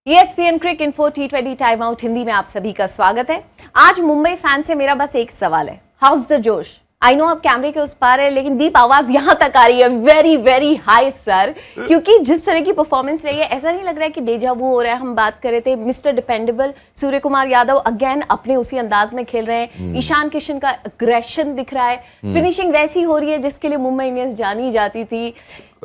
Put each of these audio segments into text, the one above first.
ESPN Cricinfo T20 Time Out Hindi में आप सभी का स्वागत है। आज मुंबई फैन से मेरा बस एक सवाल है, हाउस द जोश? आई नो आप कैमरे के उस पार है, लेकिन दीप आवाज यहां तक आ रही है, वेरी वेरी हाई सर, क्योंकि जिस तरह की परफॉर्मेंस रही है ऐसा नहीं लग रहा है कि डेजा वू हो रहा है। हम बात कर रहे थे mister dependable Surya Kumar Yadav again अपने उसी अंदाज में खेल रहे हैं। ईशान किशन का अग्रेशन दिख रहा है, फिनिशिंग वैसी हो रही है जिसके लिए मुंबई इंडियंस जानी जाती थी।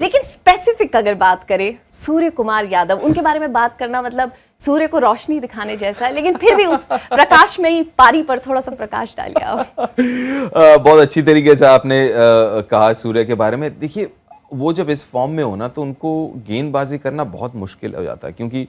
लेकिन स्पेसिफिक अगर बात करें सूर्य कुमार यादव, उनके बारे में बात करना मतलब सूर्य को रोशनी दिखाने जैसा है, लेकिन फिर भी उस प्रकाश में ही पारी पर थोड़ा सा प्रकाश डालिए आप। बहुत अच्छी तरीके से आपने कहा सूर्य के बारे में। देखिए, वो जब इस फॉर्म में हो ना तो उनको गेंदबाजी करना बहुत मुश्किल हो जाता है, क्योंकि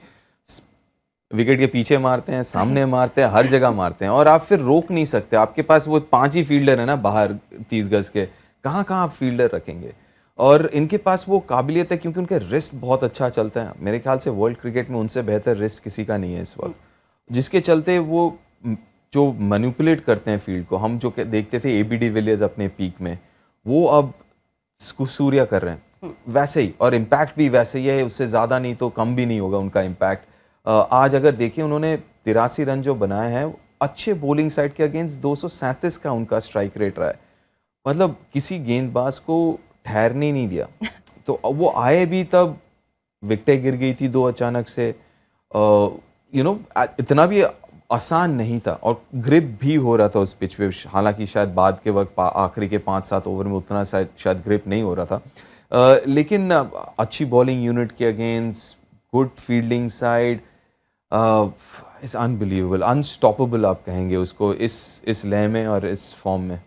विकेट के पीछे मारते हैं, सामने मारते हैं, हर जगह मारते हैं और आप फिर रोक नहीं सकते। आपके पास वो 5 ही फील्डर है ना बाहर 30 गज के, कहाँ आप फील्डर रखेंगे। और इनके पास वो काबिलियत है क्योंकि उनके रिस्ट बहुत अच्छा चलता है। मेरे ख्याल से वर्ल्ड क्रिकेट में उनसे बेहतर रिस्ट किसी का नहीं है इस वक्त, जिसके चलते वो जो मैनिपुलेट करते हैं फील्ड को। हम जो देखते थे AB डिविलियर्स अपने पीक में, वो अब सूर्या कर रहे हैं वैसे ही, और इम्पैक्ट भी वैसे ही है, उससे ज़्यादा नहीं तो कम भी नहीं होगा उनका इम्पैक्ट। आज अगर देखिए उन्होंने 83 रन जो बनाए हैं, अच्छे बॉलिंग साइड के अगेंस्ट 237 का उनका स्ट्राइक रेट रहा है। मतलब किसी गेंदबाज को ठहरने नहीं दिया। तो वो आए भी तब विकेटें गिर गई थी 2 अचानक से, इतना भी आसान नहीं था और ग्रिप भी हो रहा था उस पिच पे। हालांकि शायद बाद के वक्त आखिरी के 5-7 ओवर में उतना शायद ग्रिप नहीं हो रहा था, लेकिन अच्छी बॉलिंग यूनिट के against good fielding side, it's unbelievable, unstoppable आप कहेंगे उसको इस लय में और इस फॉर्म में।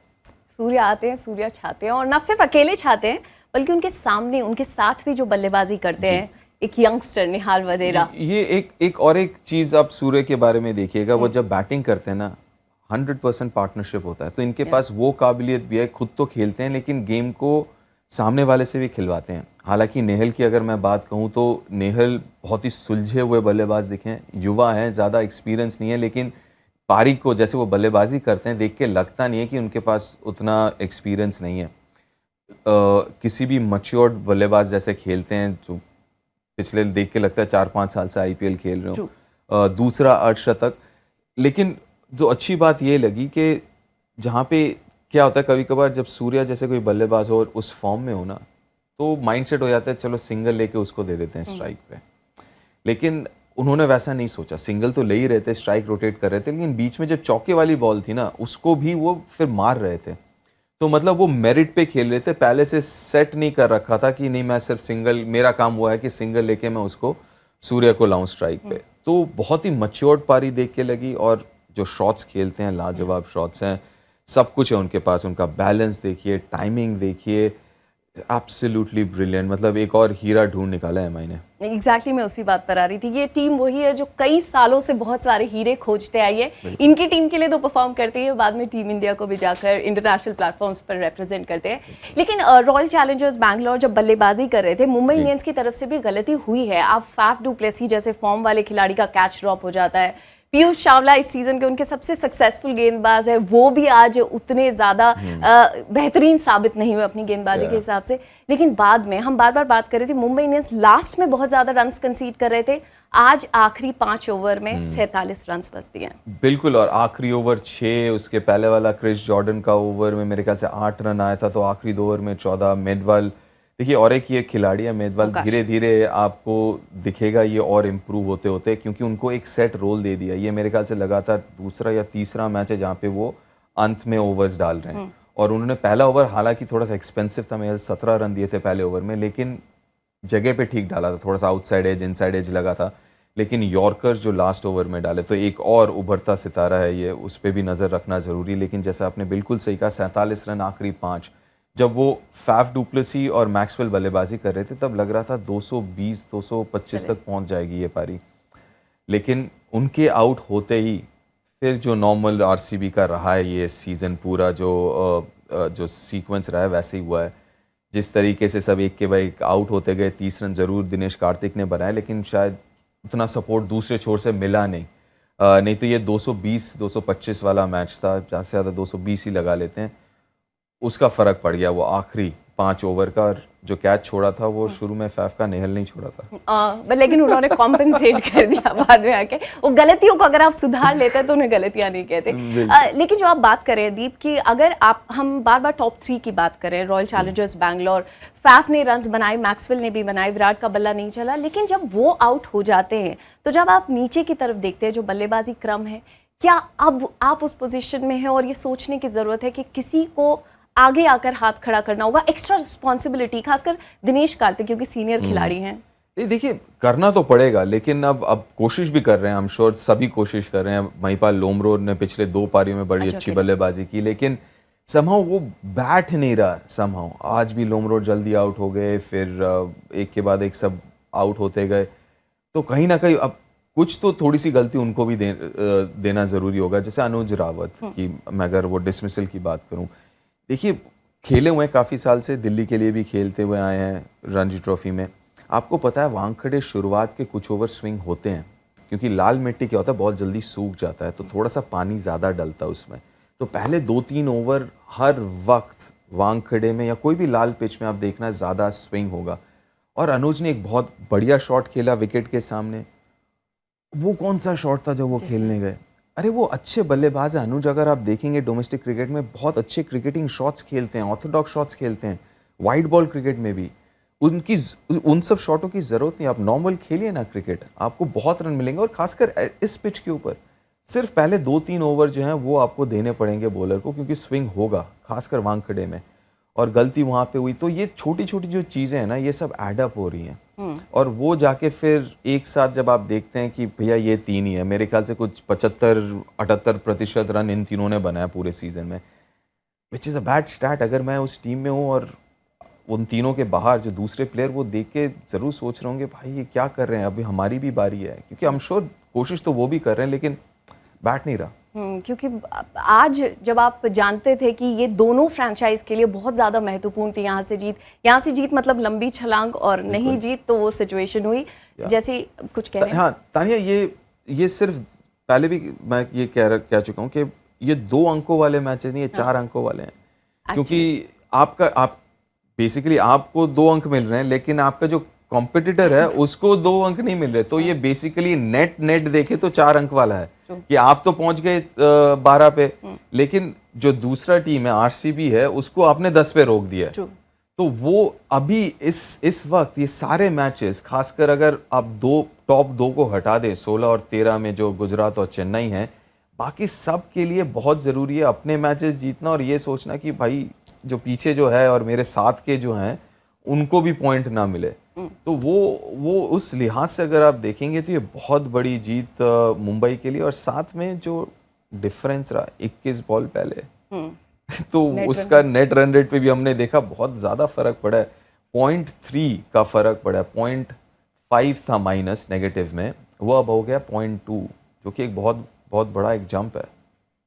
सूर्य आते हैं, सूर्य छाते हैं, और ना सिर्फ अकेले छाते हैं बल्कि उनके सामने उनके साथ भी जो बल्लेबाजी करते हैं, एक यंगस्टर निहाल वधेरा। ये एक चीज आप सूर्य के बारे में देखिएगा, वो जब बैटिंग करते हैं ना 100% पार्टनरशिप होता है। तो इनके पास वो काबिलियत भी है, खुद तो खेलते हैं लेकिन गेम को सामने वाले से भी खिलवाते हैं। हालांकि नेहल की अगर मैं बात कहूँ तो नेहल बहुत ही सुलझे हुए बल्लेबाज दिखे हैं, युवा हैं, ज़्यादा एक्सपीरियंस नहीं है, लेकिन पारी को जैसे वो बल्लेबाजी करते हैं देख के लगता नहीं है कि उनके पास उतना एक्सपीरियंस नहीं है। किसी भी मैच्योर्ड बल्लेबाज जैसे खेलते हैं, जो पिछले देख के लगता है 4-5 साल से IPL खेल रहे हो। दूसरा अर्धशतक। लेकिन जो अच्छी बात ये लगी कि जहाँ पे क्या होता है, कभी कभार जब सूर्या जैसे कोई बल्लेबाज हो और उस फॉर्म में हो ना, तो माइंडसेट हो जाता है चलो सिंगल लेके उसको दे देते हैं स्ट्राइक पे। लेकिन उन्होंने वैसा नहीं सोचा, सिंगल तो ले ही रहे थे, स्ट्राइक रोटेट कर रहे थे, लेकिन बीच में जब चौके वाली बॉल थी ना, उसको भी वो फिर मार रहे थे। तो मतलब वो मेरिट पे खेल रहे थे, पहले से सेट नहीं कर रखा था कि नहीं मैं सिर्फ सिंगल, मेरा काम हुआ है कि सिंगल लेके मैं उसको सूर्य को लाऊं स्ट्राइक पे। तो बहुत ही मैच्योर्ड पारी देख के लगी, और जो शॉट्स खेलते हैं लाजवाब शॉट्स हैं, सब कुछ है उनके पास। उनका बैलेंस देखिए, टाइमिंग देखिए, एब्सोल्युटली ब्रिलियंट। मतलब एक और हीरा ढूंढ निकाला है मैंने। एग्जैक्टली मैं उसी बात पर आ रही थी। ये टीम वही है जो कई सालों से बहुत सारे हीरे खोजते आई है। इनकी टीम के लिए तो परफॉर्म करती है, बाद में टीम इंडिया को भी जाकर इंटरनेशनल प्लेटफॉर्म्स पर रिप्रेजेंट करते हैं। लेकिन रॉयल चैलेंजर्स बैंगलोर जब बल्लेबाजी कर रहे थे, मुंबई इंडियंस की तरफ से भी गलती हुई है। आप फाफ डू प्लेसी जैसे फॉर्म वाले खिलाड़ी का कैच ड्रॉप हो जाता है। पीयूष चावला इस सीजन के उनके सबसे सक्सेसफुल गेंदबाज है, वो भी आज उतने ज्यादा बेहतरीन साबित नहीं हुए अपनी गेंदबाजी के हिसाब से। लेकिन बाद में हम बार बार बात कर रहे थे, मुंबई इंडियंस लास्ट में बहुत ज्यादा रन्स कंसीड कर रहे थे। आज आखिरी 5 ओवर में 47 रन्स बच दिए। बिल्कुल, और आखिरी ओवर 6, उसके पहले वाला क्रिस जॉर्डन का ओवर में मेरे ख्याल से 8 रन आया था, तो आखिरी 2 ओवर में 14। मेडवाल देखिए, और एक ये खिलाड़ी है मेदवाल, धीरे धीरे आपको दिखेगा ये और इम्प्रूव होते होते, क्योंकि उनको एक सेट रोल दे दिया। ये मेरे ख्याल से लगातार दूसरा या तीसरा मैच है जहाँ पे वो अंत में ओवर्स डाल रहे हैं। और उन्होंने पहला ओवर हालांकि थोड़ा सा एक्सपेंसिव था, मेरे 17 रन दिए थे पहले ओवर में, लेकिन जगह पे ठीक डाला था, थोड़ा सा आउटसाइड एज इनसाइड एज लगा था। लेकिन यॉर्कर्स जो लास्ट ओवर में डाले, तो एक और उभरता सितारा है ये, उस पर भी नज़र रखना ज़रूरी। लेकिन जैसा आपने बिल्कुल सही कहा, 47 रन आखिरी 5। जब वो फाफ डू प्लेसी और मैक्सवेल बल्लेबाजी कर रहे थे तब लग रहा था 220-225 तक पहुंच जाएगी ये पारी। लेकिन उनके आउट होते ही फिर जो नॉर्मल RCB का रहा है ये सीज़न पूरा, जो सीक्वेंस रहा है वैसे ही हुआ है। जिस तरीके से सब एक के बाद एक आउट होते गए, 30 रन ज़रूर दिनेश कार्तिक ने बनाए, लेकिन शायद उतना सपोर्ट दूसरे छोर से मिला नहीं। नहीं तो ये 220-225 वाला मैच था, ज़्यादा से ज़्यादा 220 ही लगा लेते हैं। उसका फ़र्क पड़ गया वो आखिरी 5 ओवर का, और जो कैच छोड़ा था वो शुरू में फैफ का नेहल नहीं छोड़ा था। लेकिन उन्होंने कॉम्पेंसेट कर दिया बाद में आके। वो गलतियों को अगर आप सुधार लेते हैं तो उन्हें गलतियां नहीं कहते। लेकिन जो आप बात कर रहे हैं दीप की, अगर हम बार बार टॉप 3 की बात करें, रॉयल चैलेंजर्स बैंगलोर, फैफ ने रन्स बनाए, मैक्सवेल ने भी बनाए, विराट का बल्ला नहीं चला, लेकिन जब वो आउट हो जाते हैं तो जब आप नीचे की तरफ देखते हैं जो बल्लेबाजी क्रम है, क्या अब आप उस पोजीशन में हैं और ये सोचने की जरूरत है कि किसी को आगे आकर हाथ खड़ा करना होगा, एक्स्ट्रा रिस्पॉन्सिबिलिटी, खासकर दिनेश कार्तिक क्योंकि सीनियर खिलाड़ी हैं? नहीं, देखिए करना तो पड़ेगा, लेकिन अब कोशिश भी कर रहे हैं, हम श्योर सभी कोशिश कर रहे हैं। महिपाल लोमरोड ने पिछले 2 पारियों में बड़ी अच्छी बल्लेबाजी की, लेकिन समहाउ वो बैठ नहीं रहा। समहाउ आज भी लोमरोड जल्दी आउट हो गए, फिर एक के बाद एक सब आउट होते गए, तो कहीं ना कहीं अब कुछ तो थोड़ी सी गलती उनको भी देना जरूरी होगा। जैसे अनुज रावत की, मैं अगर वो डिसमिसल की बात करूं, देखिए खेले हुए हैं काफ़ी साल से, दिल्ली के लिए भी खेलते हुए आए हैं रणजी ट्रॉफी में। आपको पता है वानखेड़े शुरुआत के कुछ ओवर स्विंग होते हैं, क्योंकि लाल मिट्टी क्या होता है, बहुत जल्दी सूख जाता है, तो थोड़ा सा पानी ज़्यादा डलता है उसमें। तो पहले 2-3 ओवर हर वक्त वानखेड़े में या कोई भी लाल पिच में आप देखना ज़्यादा स्विंग होगा। और अनुज ने एक बहुत बढ़िया शॉट खेला विकेट के सामने। वो कौन सा शॉट था जब वो खेलने गए? अरे वो अच्छे बल्लेबाज हैं अनुज, अगर आप देखेंगे डोमेस्टिक क्रिकेट में बहुत अच्छे क्रिकेटिंग शॉट्स खेलते हैं, ऑर्थोडॉक्स शॉट्स खेलते हैं, वाइड बॉल क्रिकेट में भी। उन सब शॉटों की ज़रूरत नहीं, आप नॉर्मल खेलिए ना क्रिकेट, आपको बहुत रन मिलेंगे। और खासकर इस पिच के ऊपर सिर्फ पहले 2-3 ओवर जो हैं वो आपको देने पड़ेंगे बॉलर को, क्योंकि स्विंग होगा खासकर वानखेड़े में, और गलती वहाँ पे हुई। तो ये छोटी छोटी जो चीज़ें हैं ना, ये सब एडअप हो रही हैं, और वो जाके फिर एक साथ जब आप देखते हैं कि भैया ये 3 ही है, मेरे ख्याल से कुछ 75-78% रन इन तीनों ने बनाया पूरे सीजन में, which is a bad start. अगर मैं उस टीम में हूँ और उन तीनों के बाहर जो दूसरे प्लेयर, वो देख के ज़रूर सोच रहे होंगे भाई ये क्या कर रहे हैं, अभी हमारी भी बारी है, क्योंकि हम श्योर कोशिश तो वो भी कर रहे हैं, लेकिन बैट नहीं रहा। क्योंकि आज जब आप जानते थे कि ये दोनों फ्रेंचाइज के लिए बहुत ज़्यादा महत्वपूर्ण थी, यहाँ से जीत मतलब लंबी छलांग, और नहीं जीत तो वो सिचुएशन हुई जैसे कुछ कह रहे हैं। हाँ तानिया, ये सिर्फ पहले भी मैं ये कह चुका हूँ कि ये 2 अंकों वाले मैचेस नहीं, ये 4 अंकों वाले हैं, क्योंकि आप बेसिकली आपको 2 अंक मिल रहे हैं, लेकिन आपका जो कॉम्पिटिटर है उसको 2 अंक नहीं मिल रहे। तो ये बेसिकली नेट देखे तो 4 अंक वाला है कि आप तो पहुंच गए 12 पे, लेकिन जो दूसरा टीम है आरसीबी है, उसको आपने 10 पे रोक दिया। तो वो अभी इस वक्त ये सारे मैचेस, खासकर अगर आप टॉप 2 को हटा दें, 16 और 13 में जो गुजरात और चेन्नई हैं, बाकी सब के लिए बहुत ज़रूरी है अपने मैचेस जीतना, और ये सोचना कि भाई जो पीछे जो है और मेरे साथ के जो हैं उनको भी पॉइंट ना मिले। तो वो उस लिहाज से अगर आप देखेंगे तो ये बहुत बड़ी जीत मुंबई के लिए। और साथ में जो डिफरेंस रहा 21 बॉल पहले तो उसका नेट रन रेट पे भी हमने देखा बहुत ज़्यादा फर्क पड़ा है, 0.3 का फर्क पड़ा है, 0.5 था माइनस नेगेटिव में, वो अब हो गया 0.2, जो कि एक बहुत बहुत बड़ा एक जंप है।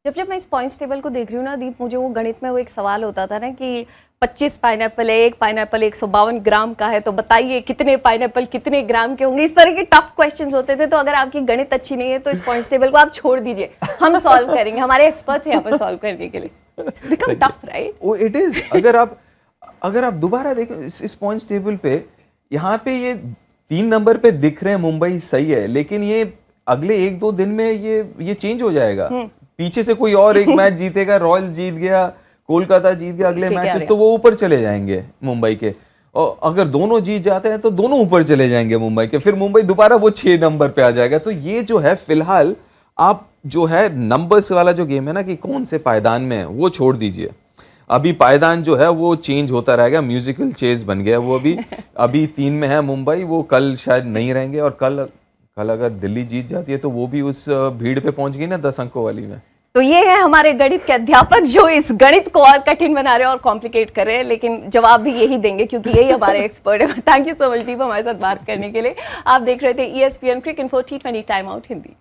जब मैं इस पॉइंट्स टेबल को देख रही हूँ ना दीप, मुझे वो गणित में वो एक सवाल होता था ना कि 25 पाइनएप्पल है, एक पाइनएप्पल 152 ग्राम का है, तो बताइए कितने पाइनएप्पल कितने ग्राम के होंगे। इस तरह के टफ क्वेश्चंस होते थे। तो अगर आपकी गणित अच्छी नहीं है तो इस पॉइंट्स टेबल को आप छोड़ दीजिए, हम सॉल्व करेंगे, हमारे एक्सपर्ट्स हैं यहाँ पर सॉल्व करने के लिए। It's become tough, right? Oh it is. अगर आप दोबारा देखें इस पॉइंट्स टेबल पे, यहाँ पे ये 3 नंबर पे दिख रहे हैं मुंबई, सही है, लेकिन ये अगले 1-2 दिन में ये चेंज हो जाएगा। पीछे से कोई और एक मैच जीतेगा, रॉयल्स जीत गया, कोलकाता जीत गया, अगले मैचेस तो वो ऊपर चले जाएंगे मुंबई के, और अगर दोनों जीत जाते हैं तो दोनों ऊपर चले जाएंगे मुंबई के, फिर मुंबई दोबारा वो 6 नंबर पे आ जाएगा। तो ये जो है फिलहाल आप जो है नंबर्स वाला जो गेम है ना कि कौन से पायदान में है, वो छोड़ दीजिए। अभी पायदान जो है वो चेंज होता रहेगा, म्यूजिकल चेज बन गया वो। अभी 3 में है मुंबई, वो कल शायद नहीं रहेंगे, और कल अगर दिल्ली जीत जाती है तो वो भी उस भीड़ पे पहुंच गई ना 10 अंकों वाली में। तो ये है हमारे गणित के अध्यापक जो इस गणित को और कठिन बना रहे हैं और कॉम्प्लिकेट कर रहे हैं, लेकिन जवाब भी यही देंगे क्योंकि यही हमारे एक्सपर्ट है। थैंक यू सो मच दीप हमारे साथ बात करने के लिए। आप देख रहे थे ESPN Cricinfo T20 Time Out Hindi.